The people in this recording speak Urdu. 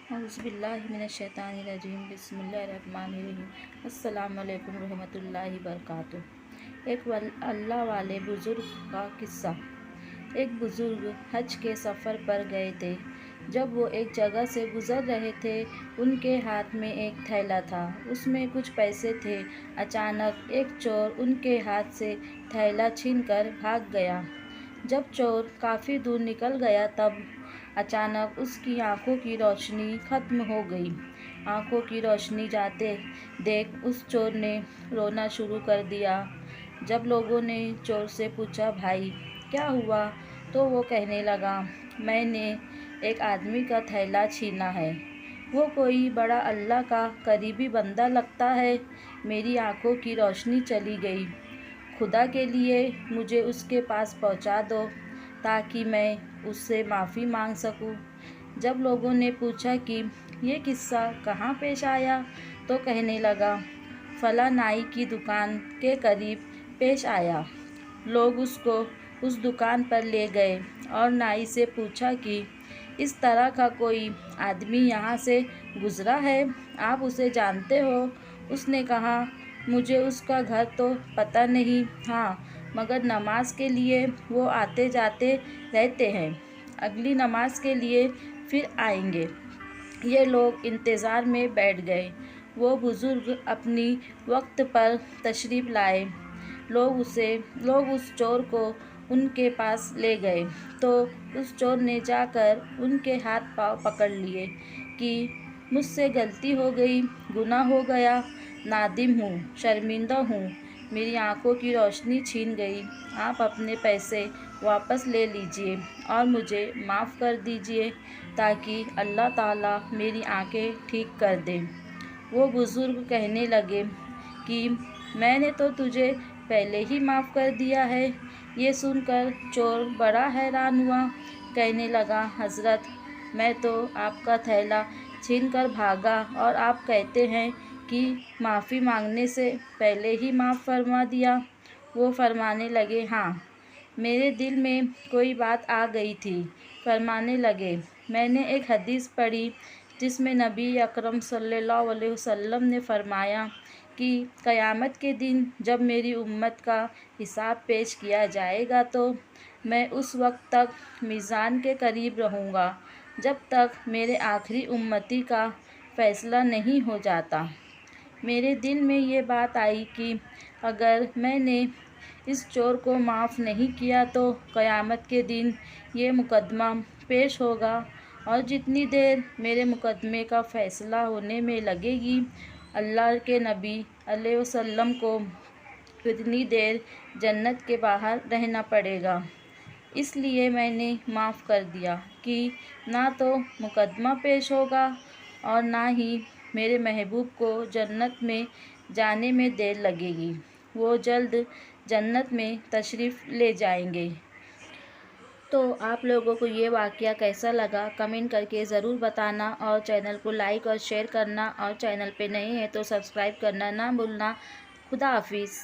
اعوذ باللہ من الشیطان الرجیم بسم اللہ الرحمن الرحیم السلام علیکم ورحمۃ اللہ وبرکاتہ۔ ایک اللہ والے بزرگ کا قصہ۔ ایک بزرگ حج کے سفر پر گئے تھے۔ جب وہ ایک جگہ سے گزر رہے تھے ان کے ہاتھ میں ایک تھیلا تھا، اس میں کچھ پیسے تھے۔ اچانک ایک چور ان کے ہاتھ سے تھیلا چھین کر بھاگ گیا۔ جب چور کافی دور نکل گیا تب اچانک اس کی آنکھوں کی روشنی ختم ہو گئی۔ آنکھوں کی روشنی جاتے دیکھ اس چور نے رونا شروع کر دیا۔ جب لوگوں نے چور سے پوچھا، بھائی کیا ہوا؟ تو وہ کہنے لگا، میں نے ایک آدمی کا تھیلا چھینا ہے، وہ کوئی بڑا اللہ کا قریبی بندہ لگتا ہے، میری آنکھوں کی روشنی چلی گئی، خدا کے لیے مجھے اس کے پاس پہنچا دو تاکہ میں اس سے معافی مانگ سکوں۔ جب لوگوں نے پوچھا کہ یہ قصہ کہاں پیش آیا تو کہنے لگا، فلاں نائی کی دکان کے قریب پیش آیا۔ لوگ اس کو اس دکان پر لے گئے اور نائی سے پوچھا کہ اس طرح کا کوئی آدمی یہاں سے گزرا ہے، آپ اسے جانتے ہو؟ اس نے کہا، مجھے اس کا گھر تو پتہ نہیں، ہاں مگر نماز کے لیے وہ آتے جاتے رہتے ہیں، اگلی نماز کے لیے پھر آئیں گے۔ یہ لوگ انتظار میں بیٹھ گئے۔ وہ بزرگ اپنی وقت پر تشریف لائے۔ لوگ اس چور کو ان کے پاس لے گئے تو اس چور نے جا کر ان کے ہاتھ پاؤں پکڑ لیے کہ مجھ سے غلطی ہو گئی، گناہ ہو گیا، نادم ہوں، شرمندہ ہوں، میری آنکھوں کی روشنی چھین گئی، آپ اپنے پیسے واپس لے لیجئے اور مجھے معاف کر دیجئے تاکہ اللہ تعالیٰ میری آنکھیں ٹھیک کر دے۔ وہ بزرگ کہنے لگے کہ میں نے تو تجھے پہلے ہی معاف کر دیا ہے۔ یہ سن کر چور بڑا حیران ہوا، کہنے لگا، حضرت میں تو آپ کا تھیلا چھین کر بھاگا اور آپ کہتے ہیں کہ معافی مانگنے سے پہلے ہی معاف فرما دیا۔ وہ فرمانے لگے، ہاں میرے دل میں کوئی بات آ گئی تھی۔ فرمانے لگے، میں نے ایک حدیث پڑھی جس میں نبی اکرم صلی اللہ علیہ وسلم نے فرمایا کہ قیامت کے دن جب میری امت کا حساب پیش کیا جائے گا تو میں اس وقت تک میزان کے قریب رہوں گا جب تک میرے آخری امتی کا فیصلہ نہیں ہو جاتا۔ میرے دل میں یہ بات آئی کہ اگر میں نے اس چور کو معاف نہیں کیا تو قیامت کے دن یہ مقدمہ پیش ہوگا اور جتنی دیر میرے مقدمے کا فیصلہ ہونے میں لگے گی اللہ کے نبی علیہ وسلم کو اتنی دیر جنت کے باہر رہنا پڑے گا، اس لیے میں نے معاف کر دیا کہ نہ تو مقدمہ پیش ہوگا اور نہ ہی میرے محبوب کو جنت میں جانے میں دیر لگے گی، وہ جلد جنت میں تشریف لے جائیں گے۔ تو آپ لوگوں کو یہ واقعہ کیسا لگا کمنٹ کر کے ضرور بتانا اور چینل کو لائک اور شیئر کرنا اور چینل پہ نئے ہیں تو سبسکرائب کرنا نہ بھولنا۔ خدا حافظ۔